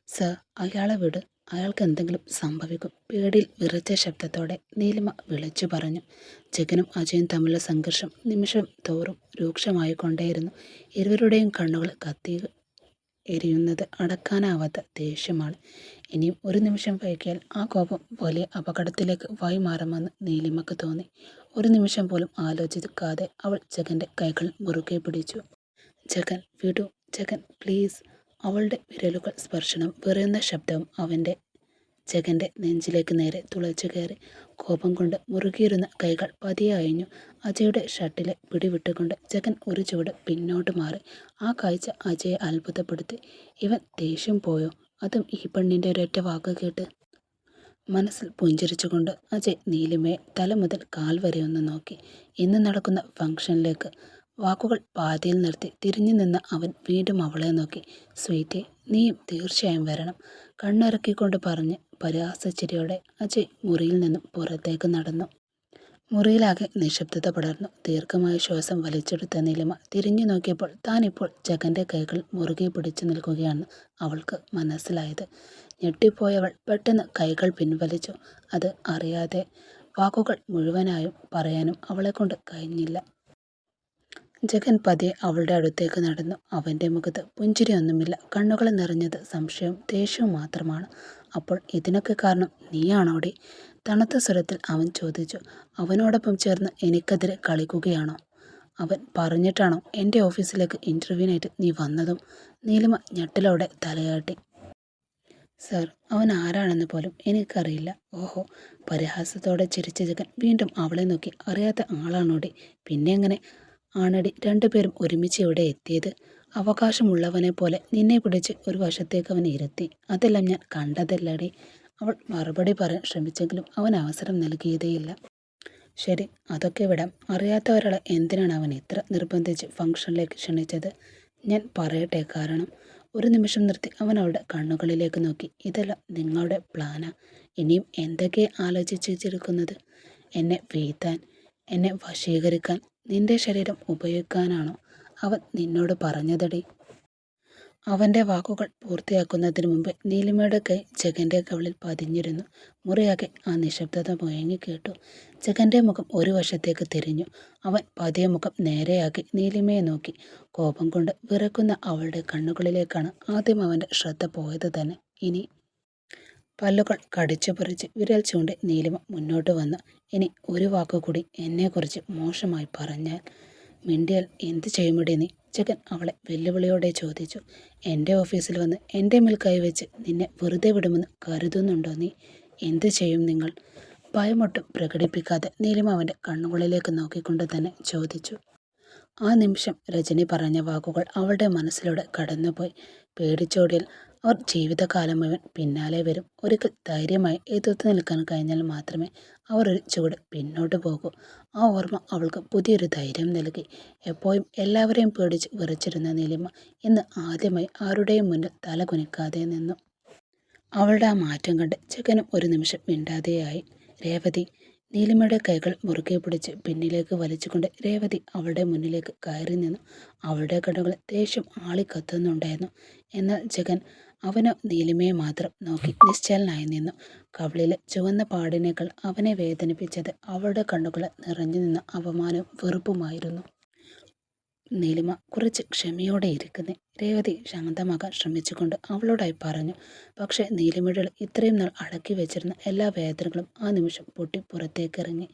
Sir, അയാളെ വിട്. അയാൾക്ക് എന്തെങ്കിലും സംഭവിക്കും. പേടിയിൽ വിറച്ച ശബ്ദത്തോടെ നീലിമ വിളിച്ചു പറഞ്ഞു. ജഗനും അജയും തമ്മിലുള്ള സംഘർഷം നിമിഷം തോറും രൂക്ഷമായിക്കൊണ്ടേയിരുന്നു. ഇരുവരുടെയും കണ്ണുകൾ കത്തി എരിയുന്നത് അടക്കാനാവാത്ത ദേഷ്യമാണ്. ഇനിയും ഒരു നിമിഷം വൈകിയാൽ ആ കോപം വലിയ അപകടത്തിലേക്ക് വഴിമാറുമെന്ന് നീലിമക്ക് തോന്നി. ഒരു നിമിഷം പോലും ആലോചിക്കാതെ അവൾ ജഗന്റെ കൈകൾ മുറുകെ പിടിച്ചു. ജഗൻ വിടൂ, ജഗൻ പ്ലീസ്. അവളുടെ വിരലുകൾ സ്പർശനം വിറയുന്ന ശബ്ദവും ജഗന്റെ നെഞ്ചിലേക്ക് നേരെ തുളച്ചു കയറി. കോപം കൊണ്ട് മുറുകിയിരുന്ന കൈകൾ പതിയെ അയഞ്ഞു. അജയുടെ ഷർട്ടിലെ പിടിവിട്ടുകൊണ്ട് ജഗൻ ഒരു ചുവട് പിന്നോട്ട് മാറി. ആ കാഴ്ച അജയെ അത്ഭുതപ്പെടുത്തി. ഇവൻ ദേഷ്യം പോയോ? അതും ഈ പെണ്ണിന്റെ ഒരൊറ്റ വാക്ക് കേട്ട്. മനസ്സിൽ പുഞ്ചിരിച്ചുകൊണ്ട് അജയ് നീലിമയെ തല മുതൽ കാൽ വരെ ഒന്ന് നോക്കി. ഇന്ന് നടക്കുന്ന ഫംഗ്ഷനിലേക്ക് വാക്കുകൾ പാതിയിൽ നിർത്തി തിരിഞ്ഞു നിന്ന അവൻ വീണ്ടും അവളെ നോക്കി. സ്വീറ്റെ, നീയും തീർച്ചയായും വരണം, കണ്ണിറക്കിക്കൊണ്ട് പറഞ്ഞ് പരിഹാസച്ചിരിയോടെ അജയ് മുറിയിൽ നിന്നും പുറത്തേക്ക് നടന്നു. മുറിയിലാകെ നിശബ്ദത പടർന്നു. ദീർഘമായ ശ്വാസം വലിച്ചെടുത്ത നീലിമ തിരിഞ്ഞു നോക്കിയപ്പോൾ താനിപ്പോൾ ജഗന്റെ കൈകൾ മുറുകെ പിടിച്ചു നിൽക്കുകയാണെന്ന് അവൾക്ക് മനസ്സിലായത്. ഞെട്ടിപ്പോയവൾ പെട്ടെന്ന് കൈകൾ പിൻവലിച്ചു. അത് അറിയാതെ വാക്കുകൾ മുഴുവനായും പറയാനും അവളെക്കൊണ്ട് കഴിഞ്ഞില്ല. ജഗൻ പതിയെ അവളുടെ അടുത്തേക്ക് നടന്നു. അവൻ്റെ മുഖത്ത് പുഞ്ചിരിയൊന്നുമില്ല. കണ്ണുകൾ നിറഞ്ഞത് സംശയവും ദേഷ്യവും മാത്രമാണ്. അപ്പോൾ ഇതിനൊക്കെ കാരണം നീയാണോടി? തണുത്ത സ്വരത്തിൽ അവൻ ചോദിച്ചു. അവനോടൊപ്പം ചേർന്ന് എനിക്കെതിരെ കളിക്കുകയാണോ? അവൻ പറഞ്ഞിട്ടാണോ എൻ്റെ ഓഫീസിലേക്ക് ഇൻ്റർവ്യൂവിനായിട്ട് നീ വന്നതും? നീലിമ ഞെട്ടലോടെ തലയാട്ടി. സർ, അവൻ ആരാണെന്ന് പോലും എനിക്കറിയില്ല. ഓഹോ. പരിഹാസത്തോടെ ചിരിച്ച ജഗൻ വീണ്ടും അവളെ നോക്കി. അറിയാത്ത ആളാണോടി? പിന്നെ എങ്ങനെ ആണടി രണ്ടുപേരും ഒരുമിച്ച് ഇവിടെ എത്തിയത്? അവകാശമുള്ളവനെ പോലെ നിന്നെ പിടിച്ച് ഒരു വശത്തേക്ക് അവൻ ഇരുത്തി. അതെല്ലാം ഞാൻ കണ്ടതല്ലടി. അവൾ മറുപടി പറയാൻ ശ്രമിച്ചെങ്കിലും അവൻ അവസരം നൽകിയതേയില്ല. ശരി, അതൊക്കെ വിടാം. അറിയാത്ത ഒരാളെ എന്തിനാണ് അവൻ ഇത്ര നിർബന്ധിച്ച് ഫംഗ്ഷനിലേക്ക് ക്ഷണിച്ചത്? ഞാൻ പറയട്ടെ കാരണം. ഒരു നിമിഷം നിർത്തി അവൻ അവളുടെ കണ്ണുകളിലേക്ക് നോക്കി. ഇതെല്ലാം നിങ്ങളുടെ പ്ലാനാ? ഇനിയും എന്തൊക്കെ ആലോചിച്ചിരിക്കുന്നത്? എന്നെ വീഴ്ത്താൻ, എന്നെ വശീകരിക്കാൻ, നിന്റെ ശരീരം ഉപയോഗിക്കാനാണോ അവൻ നിന്നോട് പറഞ്ഞതടി? അവൻ്റെ വാക്കുകൾ പൂർത്തിയാക്കുന്നതിന് മുമ്പ് നീലിമയുടെ കൈ ജഗന്റെ കവിളിൽ പതിഞ്ഞിരുന്നു. മുറിയാകെ ആ നിശബ്ദത മുഴങ്ങി കേട്ടു. ജഗന്റെ മുഖം ഒരു വശത്തേക്ക് തിരിഞ്ഞു. അവൻ പതിയെ മുഖം നേരെയാക്കി നീലിമയെ നോക്കി. കോപം കൊണ്ട് വിറക്കുന്ന അവളുടെ കണ്ണുകളിലേക്കാണ് ആദ്യം അവൻ്റെ ശ്രദ്ധ പോയത് തന്നെ. ഇനി പല്ലുകൾ കടിച്ചു പറിച്ച് വിരൽ ചൂണ്ടി നീലിമ മുന്നോട്ട് വന്നു. ഇനി ഒരു വാക്കുകൂടി എന്നെക്കുറിച്ച് മോശമായി പറഞ്ഞാൽ, മിണ്ടിയാൽ എന്ത് ചെയ്യുമടി നീ? ജഗൻ അവളെ വെല്ലുവിളിയോടെ ചോദിച്ചു. എൻ്റെ ഓഫീസിൽ വന്ന് എൻ്റെ മേൽ കൈവച്ച് നിന്നെ വെറുതെ വിടുമെന്ന് കരുതുന്നുണ്ടോ നീ? എന്ത് ചെയ്യും നിങ്ങൾ? ഭയമൊട്ടും പ്രകടിപ്പിക്കാതെ നീലിമ അവൻ്റെ കണ്ണുകളിലേക്ക് നോക്കിക്കൊണ്ട് തന്നെ ചോദിച്ചു. ആ നിമിഷം രജനി പറഞ്ഞ വാക്കുകൾ അവളുടെ മനസ്സിലൂടെ കടന്നുപോയി. പേടിച്ചോടിയാൽ അവർ ജീവിതകാലം മുഴുവൻ പിന്നാലെ വരും. ഒരിക്കൽ ധൈര്യമായി എതിർത്ത് നിൽക്കാൻ കഴിഞ്ഞാൽ മാത്രമേ അവർ ഒരു ചുവട് പിന്നോട്ട് പോകൂ. ആ ഓർമ്മ അവൾക്ക് പുതിയൊരു ധൈര്യം നൽകി. എപ്പോഴും എല്ലാവരെയും പേടിച്ച് വിറച്ചിരുന്ന നീലിമ ഇന്ന് ആദ്യമായി ആരുടെയും മുന്നിൽ തല കുനിക്കാതെ നിന്നു. അവളുടെ ആ മാറ്റം കണ്ട് ജഗനും ഒരു നിമിഷം മിണ്ടാതെയായി. രേവതി. നീലിമയുടെ കൈകൾ മുറുകെ പിടിച്ച് പിന്നിലേക്ക് വലിച്ചുകൊണ്ട് രേവതി അവളുടെ മുന്നിലേക്ക് കയറി നിന്നു. അവളുടെ കണ്ണുകളിൽ ദേഷ്യം ആളിക്കത്തുന്നുണ്ടായിരുന്നു. എന്നാൽ ജഗൻ അവനോ നീലിമയെ മാത്രം നോക്കി നിശ്ചലനായി നിന്നു. കവിളിലെ ചുവന്ന പാടിനേക്കാൾ അവനെ വേദനിപ്പിച്ചത് അവളുടെ കണ്ണുകളിൽ നിറഞ്ഞു നിന്ന അപമാനവും വെറുപ്പുമായിരുന്നു. നീലിമ കുറച്ച് ക്ഷമയോടെ ഇരിക്കുന്നേ, രേവതി ശാന്തമാകാൻ ശ്രമിച്ചുകൊണ്ട് അവളോടായി പറഞ്ഞു. പക്ഷേ നീലിമയുടെ ഇത്രയും നാൾ അടക്കി വെച്ചിരുന്ന എല്ലാ വേദനകളും ആ നിമിഷം പൊട്ടി പുറത്തേക്കിറങ്ങി.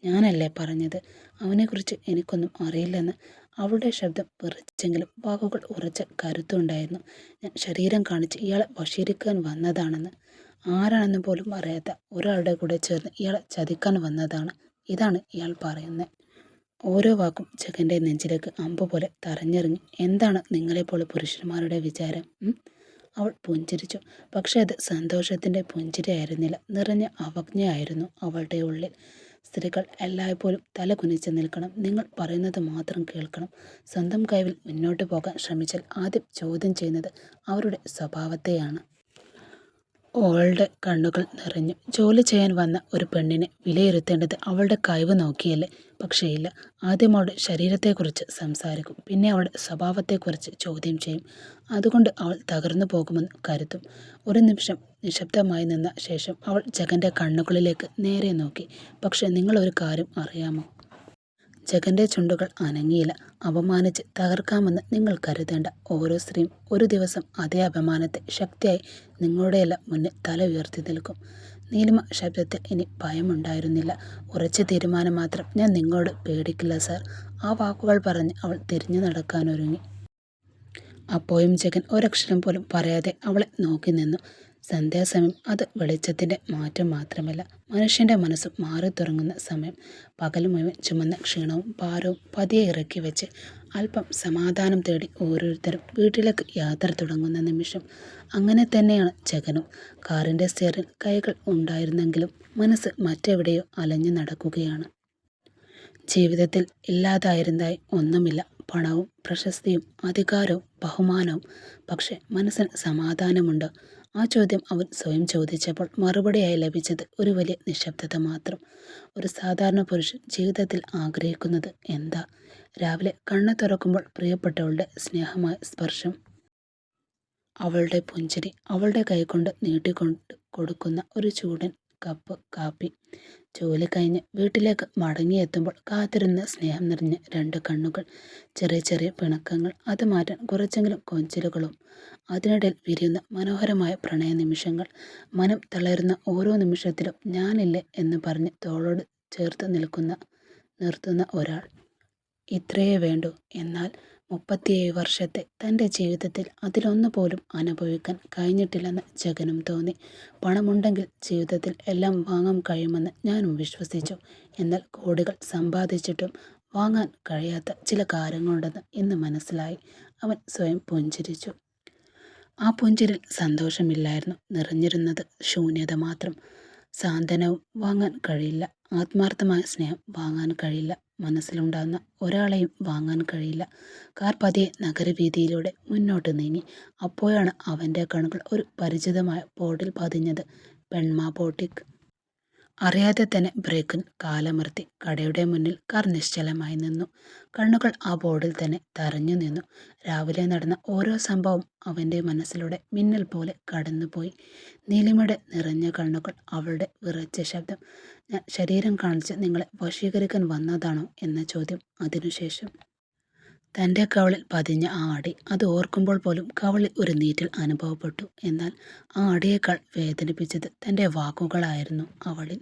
ഞാനല്ലേ പറഞ്ഞത് അവനെക്കുറിച്ച് എനിക്കൊന്നും അറിയില്ലെന്ന്? അവളുടെ ശബ്ദം വിറച്ചെങ്കിലും വാക്കുകൾ ഉറച്ച കരുത്തുണ്ടായിരുന്നു. ഞാൻ ശരീരം കാണിച്ച് ഇയാളെ വശീകരിക്കാൻ വന്നതാണെന്ന്. ആരാണെന്ന് പോലും അറിയാത്ത ഒരാളുടെ കൂടെ ചേർന്ന് ഇയാളെ ചതിക്കാൻ വന്നതാണ്. ഇതാണ് ഇയാൾ പറയുന്നത്. ഓരോ വാക്കും ജഗന്റെ നെഞ്ചിലേക്ക് അമ്പ് പോലെ തറഞ്ഞിറങ്ങി. എന്താണ് നിങ്ങളെപ്പോലെ പുരുഷന്മാരുടെ വിചാരം? അവൾ പുഞ്ചിരിച്ചു. പക്ഷെ അത് സന്തോഷത്തിൻ്റെ പുഞ്ചിരിയായിരുന്നില്ല, നിറഞ്ഞ അവജ്ഞയായിരുന്നു അവളുടെ ഉള്ളിൽ. സ്ത്രീകൾ എല്ലായ്പ്പോഴും തല കുനിച്ച് നിൽക്കണം, നിങ്ങൾ പറയുന്നത് മാത്രം കേൾക്കണം. സ്വന്തം കൈവിൽ മുന്നോട്ട് പോകാൻ ശ്രമിച്ചാൽ ആദ്യം ചോദ്യം ചെയ്യുന്നത് അവരുടെ സ്വഭാവത്തെയാണ്. അവളുടെ കണ്ണുകൾ നിറഞ്ഞു. ജോലി ചെയ്യാൻ വന്ന ഒരു പെണ്ണിനെ വിലയിരുത്തേണ്ടത് അവളുടെ കഴിവ് നോക്കിയല്ലേ? പക്ഷേ ഇല്ല. ആദ്യം അവളുടെ ശരീരത്തെക്കുറിച്ച് സംസാരിക്കും, പിന്നെ അവളുടെ സ്വഭാവത്തെക്കുറിച്ച് ചോദ്യം ചെയ്യും. അതുകൊണ്ട് അവൾ തകർന്നു പോകുമെന്ന് കരുതും. ഒരു നിമിഷം നിശബ്ദമായി നിന്ന ശേഷം അവൾ ജഗന്റെ കണ്ണുകളിലേക്ക് നേരെ നോക്കി. പക്ഷെ നിങ്ങളൊരു കാര്യം അറിയാമോ? ജഗന്റെ ചുണ്ടുകൾ അനങ്ങിയില്ല. അപമാനിച്ച് തകർക്കാമെന്ന് നിങ്ങൾ കരുതേണ്ട. ഓരോ സ്ത്രീയും ഒരു ദിവസം അതേ അപമാനത്തെ ശക്തിയായി നിങ്ങളുടെയെല്ലാം മുന്നിൽ തല ഉയർത്തി നിൽക്കും. നീലിമ ശബ്ദത്തിൽ ഇനി ഭയമുണ്ടായിരുന്നില്ല. ഉറച്ച തീരുമാനം മാത്രം. ഞാൻ നിങ്ങളോട് പേടിക്കില്ല സാർ. ആ വാക്കുകൾ പറഞ്ഞ് അവൾ തിരിഞ്ഞു നടക്കാനൊരുങ്ങി. അപ്പോഴും ജഗൻ ഒരക്ഷരം പോലും പറയാതെ അവളെ നോക്കി നിന്നു. സന്ധ്യാസമയം അത് വെളിച്ചത്തിൻ്റെ മാറ്റം മാത്രമല്ല, മനുഷ്യൻ്റെ മനസ്സ് മാറി തുടങ്ങുന്ന സമയം. പകൽ മുഴുവൻ ചുമന്ന ക്ഷീണവും ഭാരവും പതിയെ ഇറക്കി വെച്ച് അല്പം സമാധാനം തേടി ഓരോരുത്തരും വീട്ടിലേക്ക് യാത്ര തുടങ്ങുന്ന നിമിഷം. അങ്ങനെ തന്നെയാണ് ജഗനും. കാറിൻ്റെ സ്റ്റിയറിൽ കൈകൾ ഉണ്ടായിരുന്നെങ്കിലും മനസ്സ് മറ്റെവിടെയോ അലഞ്ഞു നടക്കുകയാണ്. ജീവിതത്തിൽ ഇല്ലാതായിരുന്നതായി ഒന്നുമില്ല. പണവും പ്രശസ്തിയും അധികാരവും ബഹുമാനവും. പക്ഷെ മനസ്സിന് സമാധാനമുണ്ടോ? ആ ചോദ്യം അവൻ സ്വയം ചോദിച്ചപ്പോൾ മറുപടിയായി ലഭിച്ചത് ഒരു വലിയ നിശബ്ദത മാത്രം. ഒരു സാധാരണ പുരുഷൻ ജീവിതത്തിൽ ആഗ്രഹിക്കുന്നത് എന്താ? രാവിലെ കണ്ണ് തുറക്കുമ്പോൾ പ്രിയപ്പെട്ടവളുടെ സ്നേഹമായ സ്പർശം, അവളുടെ പുഞ്ചിരി, അവളുടെ കൈകൊണ്ട് നീട്ടിക്കൊണ്ട് കൊടുക്കുന്ന ഒരു ചൂടൻ കപ്പ് കാപ്പി. ജോലി കഴിഞ്ഞ് വീട്ടിലേക്ക് മടങ്ങിയെത്തുമ്പോൾ കാത്തിരുന്ന സ്നേഹം നിറഞ്ഞ രണ്ട് കണ്ണുകൾ. ചെറിയ ചെറിയ പിണക്കങ്ങൾ, അത് മാറ്റാൻ കുറച്ചെങ്കിലും കൊഞ്ചലുകളും. അതിനിടയിൽ വിരിയുന്ന മനോഹരമായ പ്രണയ നിമിഷങ്ങൾ. മനം തളരുന്ന ഓരോ നിമിഷത്തിലും ഞാനില്ലേ എന്ന് പറഞ്ഞ് തോളോട് ചേർത്ത് നിർത്തുന്ന ഒരാൾ. ഇത്രയേ വേണ്ടൂ. എന്നാൽ 37 വർഷത്തെ തൻ്റെ ജീവിതത്തിൽ അതിലൊന്നു പോലും അനുഭവിക്കാൻ കഴിഞ്ഞിട്ടില്ലെന്ന് ജഗനും തോന്നി. പണമുണ്ടെങ്കിൽ ജീവിതത്തിൽ എല്ലാം വാങ്ങാൻ കഴിയുമെന്ന് ഞാനും വിശ്വസിച്ചു. എന്നാൽ കോടികൾ സമ്പാദിച്ചിട്ടും വാങ്ങാൻ കഴിയാത്ത ചില കാര്യങ്ങളുണ്ടെന്ന് ഇന്ന് മനസ്സിലായി. അവൻ സ്വയം പുഞ്ചിരിച്ചു. ആ പുഞ്ചിരിൽ സന്തോഷമില്ലായിരുന്നു. നിറഞ്ഞിരുന്നത് ശൂന്യത മാത്രം. സാന്ത്വനവും വാങ്ങാൻ കഴിയില്ല. ആത്മാർത്ഥമായ സ്നേഹം വാങ്ങാൻ കഴിയില്ല. മനസ്സിലുണ്ടാകുന്ന ഒരാളെയും വാങ്ങാൻ കഴിയില്ല. കാർ പതിയെ നഗരവീഥിയിലൂടെ മുന്നോട്ട് നീങ്ങി. അപ്പോഴാണ് അവൻ്റെ കണ്ണുകൾ ഒരു പരിചിതമായ ബോർഡിൽ പതിഞ്ഞത്. പെൺമ ബോട്ടിക്. അറിയാതെ തന്നെ ബ്രേക്കിൽ കാലമർത്തി. കടയുടെ മുന്നിൽ കാർ നിശ്ചലമായി നിന്നു. കണ്ണുകൾ ആ ബോർഡിൽ തന്നെ തറഞ്ഞു നിന്നു. രാവിലെ നടന്ന ഓരോ സംഭവം അവൻ്റെ മനസ്സിലൂടെ മിന്നൽ പോലെ കടന്നുപോയി. നീലിമയുടെ നിറഞ്ഞ കണ്ണുകൾ, അവളുടെ വിറച്ച ശബ്ദം, ഞാൻ ശരീരം കാണിച്ച് നിങ്ങളെ വശീകരിക്കാൻ വന്നതാണോ എന്ന ചോദ്യം. അതിനുശേഷം തൻ്റെ കവളിൽ പതിഞ്ഞ ആ അടി. അത് ഓർക്കുമ്പോൾ പോലും കവളിൽ ഒരു നീറ്റൽ അനുഭവപ്പെട്ടു. എന്നാൽ ആ അടിയേക്കാൾ വേദനിപ്പിച്ചത് തൻ്റെ വാക്കുകളായിരുന്നു അവളിൽ.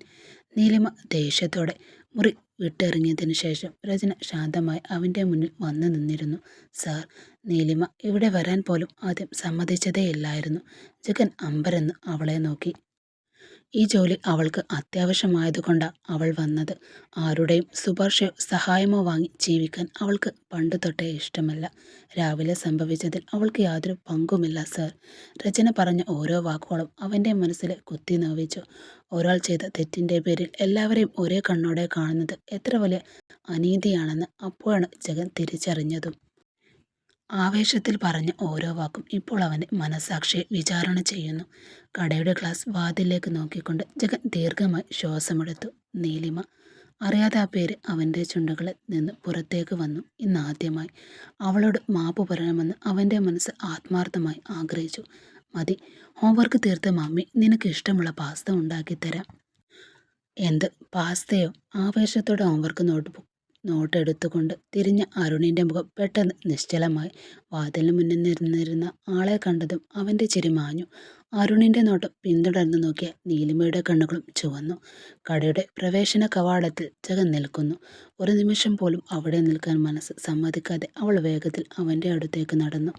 നീലിമ ദേഷ്യത്തോടെ മുറി വിട്ടിറങ്ങിയതിനു ശേഷം രചന ശാന്തമായി അവൻ്റെ മുന്നിൽ വന്നു നിന്നിരുന്നു. സാർ. നീലിമ ഇവിടെ വരാൻ പോലും ആദ്യം സമ്മതിച്ചതേയില്ലായിരുന്നു. ജഗൻ അമ്പരന്ന് അവളെ നോക്കി. ഈ ജോലി അവൾക്ക് അത്യാവശ്യമായതുകൊണ്ടാണ് അവൾ വന്നത്. ആരുടെയും ശുപാർശയോ സഹായമോ വാങ്ങി ജീവിക്കാൻ അവൾക്ക് പണ്ട് തൊട്ടേ ഇഷ്ടമല്ല. രാവിലെ സംഭവിച്ചതിൽ അവൾക്ക് യാതൊരു പങ്കുമില്ല സാർ. രചന പറഞ്ഞ ഓരോ വാക്കുകളും അവൻ്റെ മനസ്സിലെ കുത്തി നോവിച്ചു. ഒരാൾ ചെയ്ത തെറ്റിൻ്റെ പേരിൽ എല്ലാവരെയും ഒരേ കണ്ണോടെ കാണുന്നത് എത്ര വലിയ അനീതിയാണെന്ന് അപ്പോഴാണ് ജഗൻ തിരിച്ചറിഞ്ഞതും. ആവേശത്തിൽ പറഞ്ഞ ഓരോ വാക്കും ഇപ്പോൾ അവൻ്റെ മനസ്സാക്ഷിയെ വിചാരണ ചെയ്യുന്നു. കടയുടെ ഗ്ലാസ് വാതിലേക്ക് നോക്കിക്കൊണ്ട് ജഗൻ ദീർഘമായി ശ്വാസമെടുത്തു. നീലിമ. അറിയാതെ ആ പേര് അവൻ്റെ ചുണ്ടുകളിൽ നിന്ന് പുറത്തേക്ക് വന്നു. ഇന്നാദ്യമായി അവളോട് മാപ്പ് പറയണമെന്ന് അവൻ്റെ മനസ്സ് ആത്മാർത്ഥമായി ആഗ്രഹിച്ചു. മതി. ഹോംവർക്ക് തീർത്ത മമ്മി നിനക്ക് ഇഷ്ടമുള്ള പാസ്ത ഉണ്ടാക്കിത്തരാം. എന്ത് പാസ്തയോ? ആവേശത്തോടെ ഹോംവർക്ക് നോട്ടെടുത്തുകൊണ്ട് തിരിഞ്ഞ അരുണിൻ്റെ മുഖം പെട്ടെന്ന് നിശ്ചലമായി. വാതിലിന് മുന്നിൽ നിന്നിരുന്ന ആളെ കണ്ടതും അവൻ്റെ ചിരി മാഞ്ഞു. അരുണിൻ്റെ നോട്ടം പിന്തുടർന്നു നോക്കിയ നീലിമയുടെ കണ്ണുകളും ചുവന്നു. കടയുടെ പ്രവേശന കവാടത്തിൽ ജഗൻ നിൽക്കുന്നു. ഒരു നിമിഷം പോലും അവിടെ നിൽക്കാൻ മനസ്സ് സമ്മതിക്കാതെ അവൾ വേഗത്തിൽ അവൻ്റെ അടുത്തേക്ക് നടന്നു.